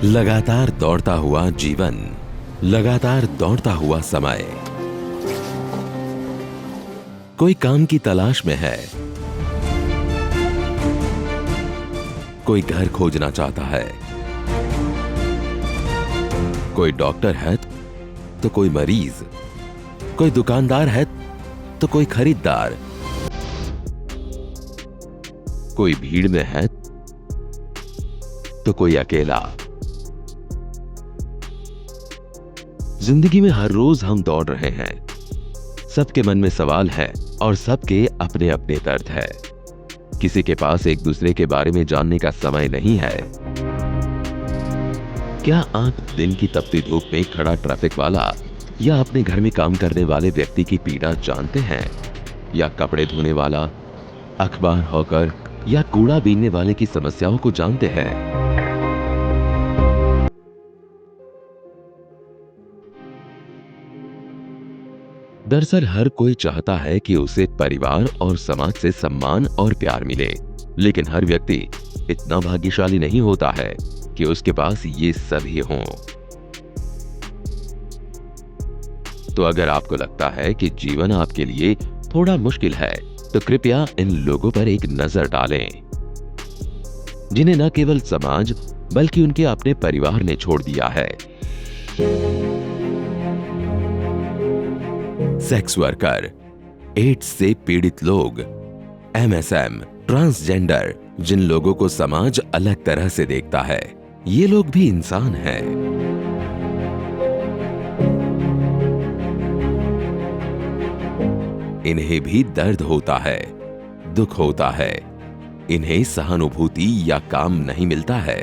लगातार दौड़ता हुआ जीवन, लगातार दौड़ता हुआ समय। कोई काम की तलाश में है, कोई घर खोजना चाहता है, कोई डॉक्टर है तो कोई मरीज, कोई दुकानदार है तो कोई खरीदार, कोई भीड़ में है तो कोई अकेला। जिंदगी में हर रोज हम दौड़ रहे हैं। सबके मन में सवाल है और सबके अपने अपने दर्द है। किसी के पास एक दूसरे के बारे में जानने का समय नहीं है। क्या आप दिन की तपती धूप में खड़ा ट्रैफिक वाला या अपने घर में काम करने वाले व्यक्ति की पीड़ा जानते हैं? या कपड़े धोने वाला, अखबार हॉकर या कूड़ा बीनने वाले की समस्याओं को जानते हैं? दरअसल हर कोई चाहता है कि उसे परिवार और समाज से सम्मान और प्यार मिले, लेकिन हर व्यक्ति इतना भाग्यशाली नहीं होता है कि उसके पास ये सभी हों। तो अगर आपको लगता है कि जीवन आपके लिए थोड़ा मुश्किल है, तो कृपया इन लोगों पर एक नजर डालें, जिन्हें न केवल समाज बल्कि उनके अपने परिवार ने छोड़ दिया है। सेक्स वर्कर, एड्स से पीड़ित लोग, एमएसएम, ट्रांसजेंडर, जिन लोगों को समाज अलग तरह से देखता है, ये लोग भी इंसान हैं। इन्हें भी दर्द होता है, दुख होता है। इन्हें सहानुभूति या काम नहीं मिलता है,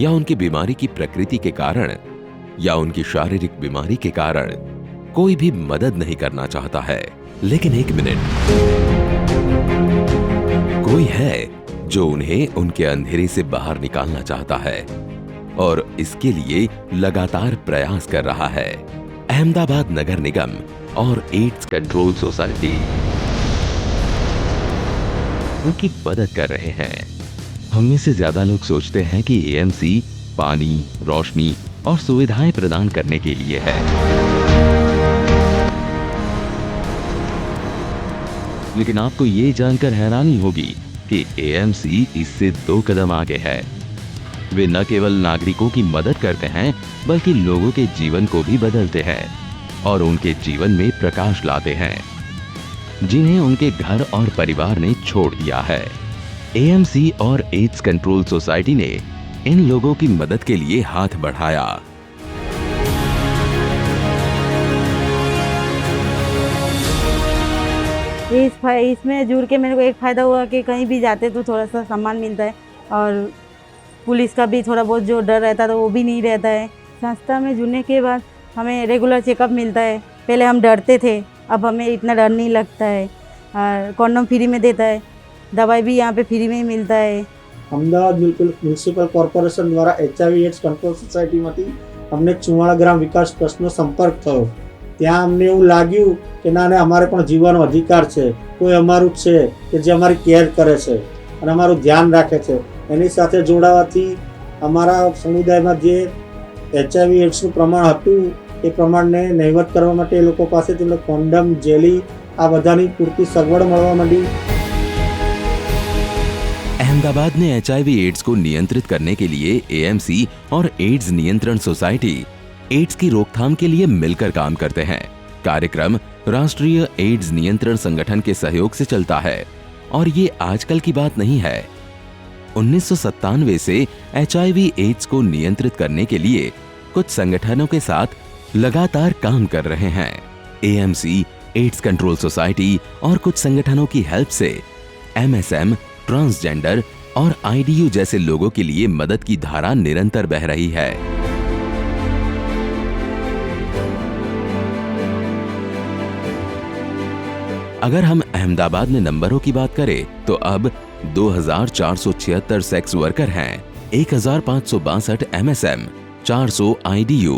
या उनकी बीमारी की प्रकृति के कारण या उनकी शारीरिक बीमारी के कारण कोई भी मदद नहीं करना चाहता है। लेकिन एक मिनट, कोई है जो उन्हें उनके अंधेरे से बाहर निकालना चाहता है और इसके लिए लगातार प्रयास कर रहा है। अहमदाबाद नगर निगम और एड्स कंट्रोल सोसाइटी उनकी मदद कर रहे हैं। हम में से ज्यादा लोग सोचते हैं कि एएमसी पानी, रोशनी और सुविधाएं प्रदान करने के लिए है, लेकिन आपको ये जानकर हैरानी होगी कि एएमसी इससे 2 कदम आगे है। वे न केवल नागरिकों की मदद करते हैं, बल्कि लोगों के जीवन को भी बदलते हैं और उनके जीवन में प्रकाश लाते हैं, जिन्हें उनके घर और परिवार ने छोड़ दिया है। एएमसी और एड्स कंट्रोल सोसाइटी ने इन लोगों की मदद के लिए हाथ बढ़ाया। इसमें जुड़ के मेरे को एक फ़ायदा हुआ कि कहीं भी जाते तो थोड़ा सा सामान मिलता है और पुलिस का भी थोड़ा बहुत जो डर रहता था वो भी नहीं रहता है। संस्था में जुड़ने के बाद हमें रेगुलर चेकअप मिलता है। पहले हम डरते थे, अब हमें इतना डर नहीं लगता है। कॉन्डम फ्री में देता है, दवाई भी यहाँ पे फ्री में ही मिलता है। अमदावाद म्युनिसिपल कॉर्पोरेशन द्वारा HIV एड्स कंट्रोल सोसाइटीમાંથી અમને ચુવાડા ગ્રામ વિકાસ ટ્રસ્ટનો સંપર્ક થયો। ત્યાં અમને એવું લાગ્યું કે ના અમારે પણ જીવવાનો અધિકાર છે, કોઈ અમારું છે કે જે અમારી કેર કરે છે અને અમારું ધ્યાન રાખે છે। એની સાથે જોડાવાથી અમારા સમુદાયમાં જે HIV એડ્સનું પ્રમાણ હતું એ પ્રમાણને નહિવત કરવા માટે એ લોકો પાસે તેમને કોન્ડમ, જેલી આ બધાની પૂરતી સગવડ મળવા માંડી। अहमदाबाद ने HIV एड्स को नियंत्रित करने के लिए एएमसी और एड्स नियंत्रण सोसाइटी एड्स की रोकथाम के लिए मिलकर काम करते हैं। कार्यक्रम राष्ट्रीय एड्स नियंत्रण संगठन के सहयोग से चलता है और ये आजकल की बात नहीं है। 1997 से HIV एड्स को नियंत्रित करने के लिए कुछ संगठनों के साथ लगातार काम कर रहे हैं। एएमसी, एड्स कंट्रोल सोसाइटी और कुछ संगठनों की हेल्प से एमएसएम, ट्रांसजेंडर और आईडीयू जैसे लोगों के लिए मदद की धारा निरंतर बह रही है। अगर हम अहमदाबाद में नंबरों की बात करें तो अब 2476 सेक्स वर्कर हैं, 1562 एमएसएम, 400 आईडीयू,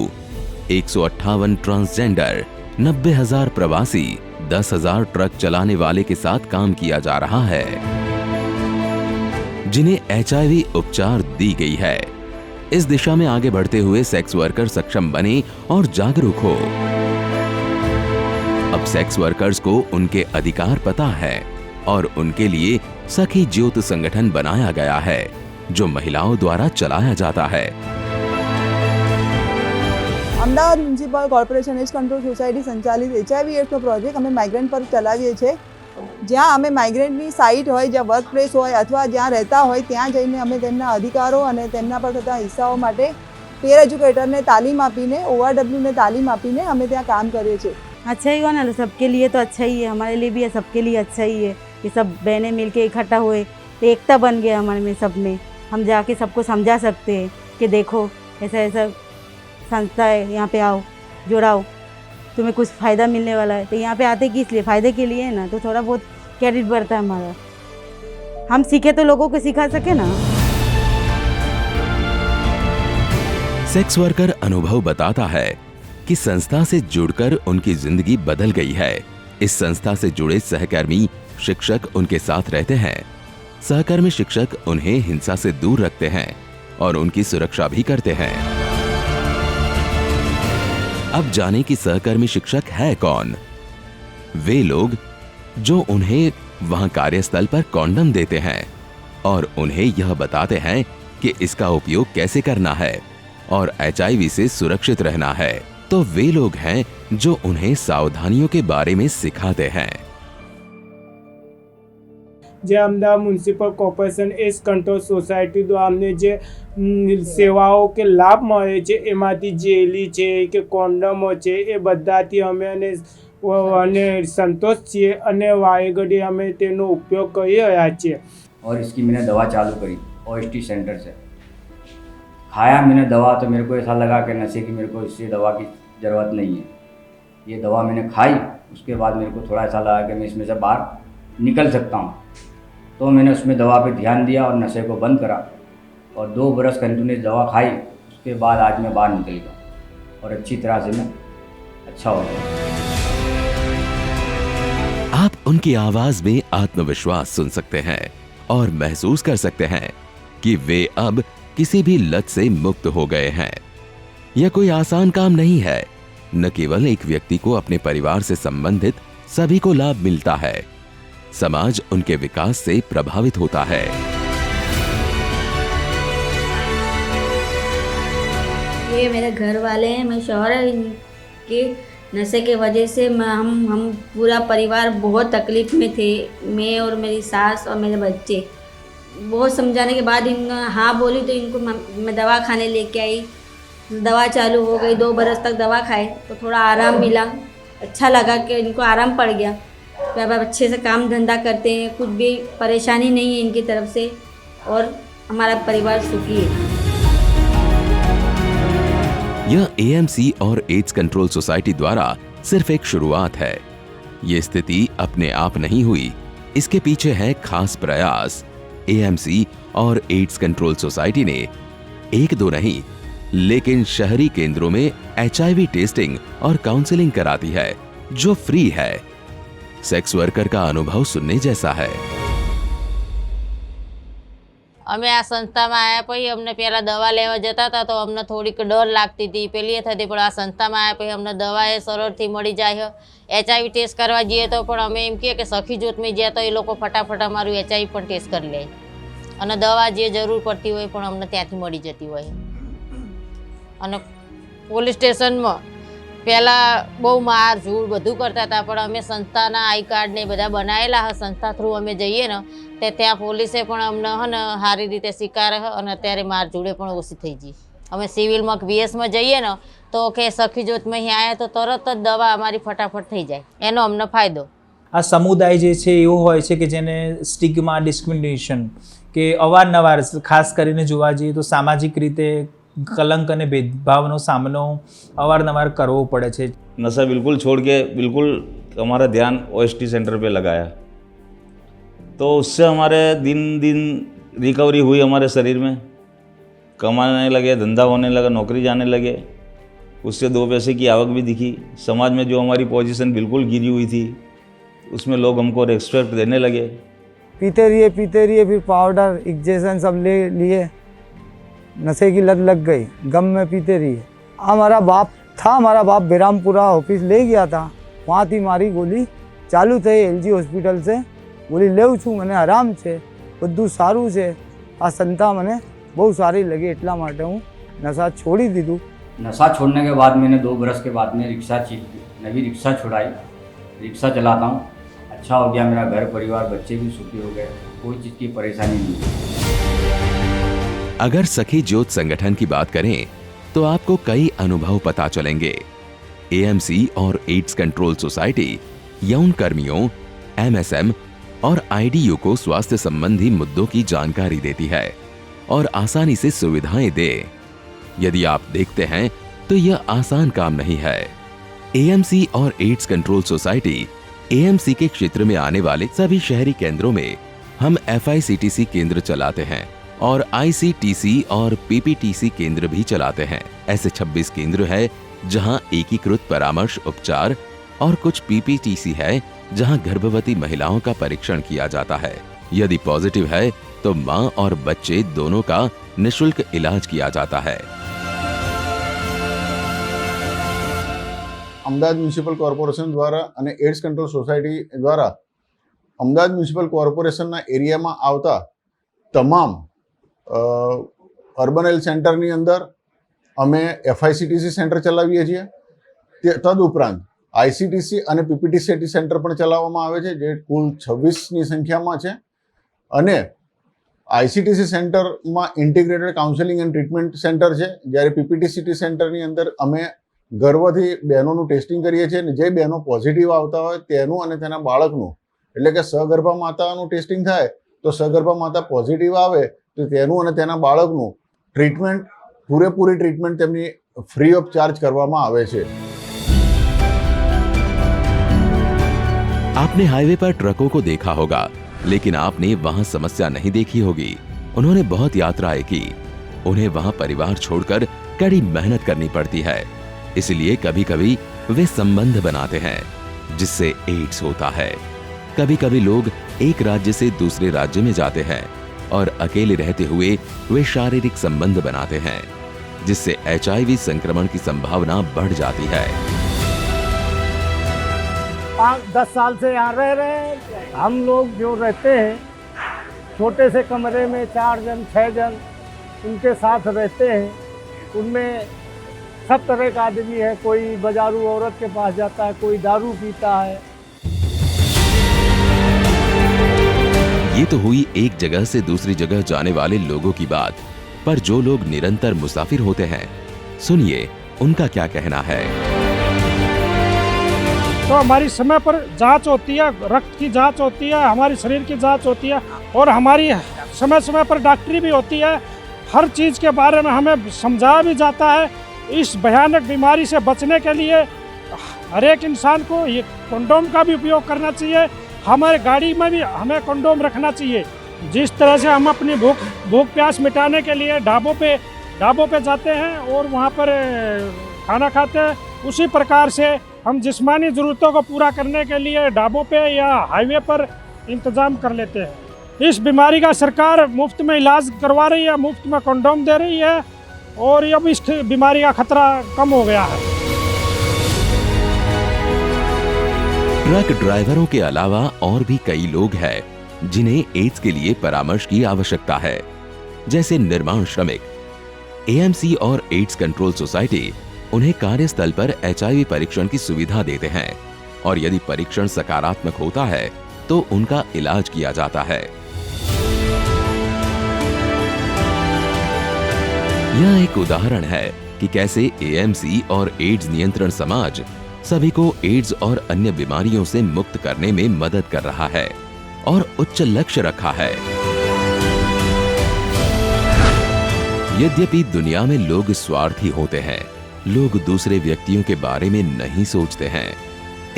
158 ट्रांसजेंडर, 90,000 प्रवासी, 10,000 ट्रक चलाने वाले के साथ काम किया जा रहा है, जिन्हें HIV उपचार दी गई है। इस दिशा में आगे बढ़ते हुए सेक्स वर्कर सक्षम बने और जागरूक हो। अब सेक्स वर्कर्स को उनके अधिकार पता है और उनके लिए सखी ज्योत संगठन बनाया गया है जो महिलाओं द्वारा चलाया जाता है। Ahmedabad municipal corporation ads control society સંચાલિત HIV એડ્સનો પ્રોજેક્ટ અમે માઇગ્રન્ટ પર ચલાવીએ છીએ, જ્યાં અમે માઇગ્રન્ટની સાઇટ હોય, જ્યાં વર્ક પ્લેસ હોય અથવા જ્યાં રહેતા હોય ત્યાં જઈને અમે તેમના અધિકારો અને તેમના પર થતા હિસ્સાઓ માટે પેર એજ્યુકેટરને તાલીમ આપીને, ORWને તાલીમ આપીને અમે ત્યાં કામ કરીએ છીએ। अच्छा ही हुआ ना, सबके लिए तो अच्छा ही है, हमारे लिए भी है, सबके लिए अच्छा ही है कि सब बहनें मिलके इकट्ठा हुए तो एकता बन गया हमारे में, सब में हम जाके सबको समझा सकते हैं कि देखो ऐसा ऐसा संस्था है, यहाँ पे आओ, जुड़ाओ, तुम्हें कुछ फ़ायदा मिलने वाला है। तो यहाँ पे आते किस लिए, फ़ायदे के लिए है ना, तो थोड़ा बहुत क्रेडिट बढ़ता है हमारा। हम सीखे तो लोगों को सिखा सके ना। सेक्स वर्कर अनुभव बताता है कि संस्था से जुड़कर उनकी जिंदगी बदल गई है। इस संस्था से जुड़े सहकर्मी शिक्षक उनके साथ रहते हैं। सहकर्मी शिक्षक उन्हें हिंसा से दूर रखते हैं और उनकी सुरक्षा भी करते हैं। अब जाने कि सहकर्मी शिक्षक है कौन। वे लोग जो उन्हें वहां कार्यस्थल पर कॉन्डम देते हैं और उन्हें यह बताते हैं कि इसका उपयोग कैसे करना है और HIV से सुरक्षित रहना है। तो वे लोग हैं जो उन्हें सावधानियों के बारे में सिखाते हैं। જે Ahmedabad municipal corporation ads control society દ્વારા અમને જે સેવાઓ કે લાભ મળે છે એમાંથી જેલી છે કે કોન્ડમો છે એ બધાથી અમે અને સંતોષ છીએ અને વારેઘડી અમે તેનો ઉપયોગ કરી રહ્યા છીએ। और इसकी मैंने दवा चालू करी OST सेंटर से। खाया मैंने दवा तो मेरे को ऐसा लगा कि नशे की मेरे को इससे दवा की ज़रूरत नहीं है। ये दवा मैंने खाई, उसके बाद मेरे को थोड़ा ऐसा लगा कि मैं इसमें से बाहर निकल सकता हूँ, तो मैंने उसमें दवा पे ध्यान दिया और नशे को बंद करा और 2 बरस कंटिन्यूस दवा खाई। उसके बाद आज मैं बाहर निकल गया और अच्छी तरह से मैं अच्छा हो गया। आप उनकी आवाज में आत्मविश्वास सुन सकते हैं और महसूस कर सकते हैं कि वे अब किसी भी लत से मुक्त हो गए हैं। यह कोई आसान काम नहीं है। न केवल एक व्यक्ति को अपने परिवार से संबंधित सभी को लाभ मिलता है, समाज उनके विकास से प्रभावित होता है। ये मेरे घर वाले हैं, मैं शौहर है, इनके नशे के वजह से हम पूरा परिवार बहुत तकलीफ में थे। मैं और मेरी सास और मेरे बच्चे बहुत समझाने के बाद इन हाँ बोली तो इनको मैं दवा खाने लेके आई। दवा चालू हो गई, 2 बरस तक दवा खाए तो थोड़ा आराम मिला, अच्छा लगा कि इनको आराम पड़ गया। तो अब अच्छे से काम धंधा करते हैं, कुछ भी परेशानी नहीं है इनकी तरफ से और हमारा परिवार सुखी है। यह AMC और एड्स कंट्रोल सोसाइटी द्वारा सिर्फ एक शुरुआत है। ये स्थिति अपने आप नहीं हुई, इसके पीछे है खास प्रयास। AMC और एड्स कंट्रोल सोसाइटी ने 1-2 नहीं लेकिन शहरी केंद्रों में HIV टेस्टिंग और काउंसलिंग कराती है जो फ्री है। सेक्स वर्कर का अनुभव सुनने जैसा है। અમે આ સંસ્થામાં આવ્યા પછી અમને પહેલાં દવા લેવા જતા હતા તો અમને થોડીક ડર લાગતી હતી, પેલી એ થતી, પણ આ સંસ્થામાં આવ્યા પછી અમને દવા એ સરળથી મળી જાય। HIV ટેસ્ટ કરવા જઈએ તો પણ અમે એમ કહીએ કે સખી જ્યોતમાં ગયા તો એ લોકો ફટાફટ અમારું HIV પણ ટેસ્ટ કરી લે અને દવા જે જરૂર પડતી હોય પણ અમને ત્યાંથી મળી જતી હોય। અને પોલીસ સ્ટેશનમાં પહેલાં બહુ માર ઝૂડ બધું કરતા હતા પણ અમે સંસ્થાના આઈ કાર્ડ ને બધા બનાવેલા સંસ્થા થ્રુ અમે જઈએ ને તે ત્યાં પોલીસે પણ અમને હે ને સારી રીતે સ્વીકારે અને અત્યારે માર ઝૂડે પણ ઓછી થઈ ગઈ। અમે સિવિલમાં VSમાં જઈએ ને તો કે સખી જ્યોતમાં અહીં આવ્યા તો તરત જ દવા અમારી ફટાફટ થઈ જાય, એનો અમને ફાયદો। આ સમુદાય જે છે એવો હોય છે કે જેને સ્ટિગ્મા, ડિસ્ક્રિમિનેશન કે અવારનવાર ખાસ કરીને જોવા જઈએ તો સામાજિક રીતે कलंक અને भेदभावનો સામનો અવારનવાર કરવો પડે છે। नशा बिल्कुल छोड़ के बिल्कुल हमारा ध्यान OST सेंटर पे लगाया तो उससे हमारे दिन रिकवरी हुई हमारे शरीर में, कमाने लगे, धंधा होने लगा, नौकरी जाने लगे, उससे 2 पैसे की आवक भी दिखी। समाज में जो हमारी पोजीशन बिल्कुल गिरी हुई थी उसमें लोग हमको रिस्पेक्ट देने लगे। पीते रहिए फिर पाउडर इंजेक्शन सब ले लिए नशे की लत लग गई, गम में पीते रहिए। हमारा बाप बेरामपुरा ऑफिस ले गया था, वहाँ थी मारी गोली चालू थे LG હોસ્પિટલ से गोली लेव छूँ मैंने आराम से બધું સારું છે। આ સંતા મને બહુ સારી લગી એટલા માટે હું નશા છોડી દીધું। नशा छोड़ने के बाद मैंने 2 बरस के बाद में नवी रिक्शा छुड़ाई, रिक्शा चलाता हूँ। अच्छा हो गया, मेरा घर परिवार बच्चे भी सुखी हो गए, कोई चीज़ की परेशानी नहीं। अगर सखी ज्योत संगठन की बात करें तो आपको कई अनुभव पता चलेंगे। AMC और एड्स कंट्रोल सोसाइटी यौन कर्मियों, MSM और IDU को स्वास्थ्य संबंधी मुद्दों की जानकारी देती है और आसानी से सुविधाएं दे। यदि आप देखते हैं तो यह आसान काम नहीं है। AMC और एड्स कंट्रोल सोसाइटी AMC के क्षेत्र में आने वाले सभी शहरी केंद्रों में हम FICTC केंद्र चलाते हैं और ICTC और PPTC केंद्र भी चलाते हैं। ऐसे 26 केंद्र है जहां एकीकृत परामर्श उपचार और कुछ PPTC है जहां गर्भवती महिलाओं का परीक्षण किया जाता है। यदि पॉजिटिव है तो मां और बच्चे दोनों का निःशुल्क इलाज किया जाता है। અમદાવાદ મ્યુનિસિપલ કોર્પોરેશન દ્વારા અને એડ્સ કંટ્રોલ સોસાયટી દ્વારા અમદાવાદ મ્યુનિસિપલ કોર્પોરેશનના એરિયામાં આવતા તમામ અર્બન હેલ્થ સેન્ટરની અંદર અમે FICTC સેન્ટર ચલાવીએ છીએ। તદુપરાંત ICTC અને PPTC સેન્ટર પણ ચલાવવામાં આવે છે, જે કુલ 26ની સંખ્યામાં છે। અને ICTC સેન્ટરમાં integrated counselling and treatment centre છે, જ્યારે PPTC સેન્ટરની અંદર અમે ગર્ભવતી બહેનોનું ટેસ્ટિંગ કરીએ છીએ અને જે બહેનો પોઝિટિવ આવતા હોય તેનું અને તેના બાળકનું એટલે કે સગર્ભા માતાનું ટેસ્ટિંગ થાય તો સગર્ભા માતા પોઝિટિવ આવે તો તેનું અને તેના બાળકનું ટ્રીટમેન્ટ પૂરેપૂરી ટ્રીટમેન્ટ તેમની ફ્રી ઓફ ચાર્જ કરવામાં આવે છે। आपने हाईवे पर ट्रकों को देखा होगा, लेकिन आपने वहां समस्या नहीं देखी होगी। उन्होंने बहुत यात्राएं की, उन्हें वहां परिवार छोड़कर कड़ी मेहनत करनी पड़ती है, इसलिए कभी कभी वे संबंध बनाते हैं जिससे एड्स होता है। कभी कभी लोग एक राज्य से दूसरे राज्य में जाते हैं और अकेले रहते हुए वे शारीरिक संबंध बनाते हैं, जिससे HIV संक्रमण की संभावना बढ़ जाती है। 5-10 साल से यहाँ रह रहे हैं। हम लोग जो रहते हैं छोटे से कमरे में 4 जन 6 जन उनके साथ रहते हैं, उनमें सब तरह का आदमी है। कोई बाजारू औरत के पास जाता है, कोई दारू पीता है। ये तो हुई एक जगह से दूसरी जगह जाने वाले लोगों की बात, पर जो लोग निरंतर मुसाफिर होते हैं, सुनिए उनका क्या कहना है। तो हमारी समय पर जांच होती है, रक्त की जांच होती है, हमारी शरीर की जांच होती है और हमारी समय समय पर डॉक्टरी भी होती है। हर चीज़ के बारे में हमें समझाया भी जाता है। इस भयानक बीमारी से बचने के लिए हर एक इंसान को ये कंडोम का भी उपयोग करना चाहिए। हमारे गाड़ी में भी हमें कंडोम रखना चाहिए। जिस तरह से हम अपनी भूख प्यास मिटाने के लिए ढाबों पे जाते हैं और वहाँ पर खाना खाते हैं, उसी प्रकार से हम जिस्मानी ज़रूरतों को पूरा करने के लिए ढाबों पे या हाईवे पर इंतज़ाम कर लेते हैं। इस बीमारी का सरकार मुफ्त में इलाज करवा रही है, मुफ्त में कंडोम दे रही है और अब इस बीमारी का खतरा कम हो गया है। ट्रक ड्राइवरों के अलावा और भी कई लोग हैं जिन्हें एड्स के लिए परामर्श की आवश्यकता है, जैसे निर्माण श्रमिक। AMC और एड्स कंट्रोल सोसाइटी उन्हें कार्यस्थल पर HIV परीक्षण की सुविधा देते हैं और यदि परीक्षण सकारात्मक होता है तो उनका इलाज किया जाता है। यह एक उदाहरण है कि कैसे AMC और एड्स नियंत्रण समाज सभी को एड्स और अन्य बीमारियों से मुक्त करने में मदद कर रहा है और उच्च लक्ष्य रखा है। यद्यपि दुनिया में लोग स्वार्थी होते हैं, लोग दूसरे व्यक्तियों के बारे में नहीं सोचते हैं।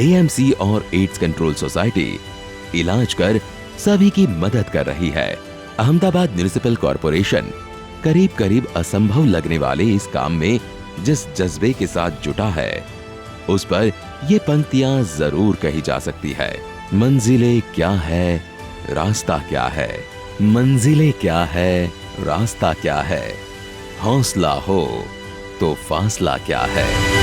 AMC और एड्स कंट्रोल सोसाइटी इलाज कर सभी की मदद कर रही है। अहमदाबाद म्युनिसिपल कॉरपोरेशन करीब करीब असंभव लगने वाले इस काम में जिस जज्बे के साथ जुटा है, उस पर ये पंक्तियां जरूर कही जा सकती है। मंजिलें क्या है, रास्ता क्या है, मंजिलें क्या है, रास्ता क्या है, हौसला हो तो फासला क्या है।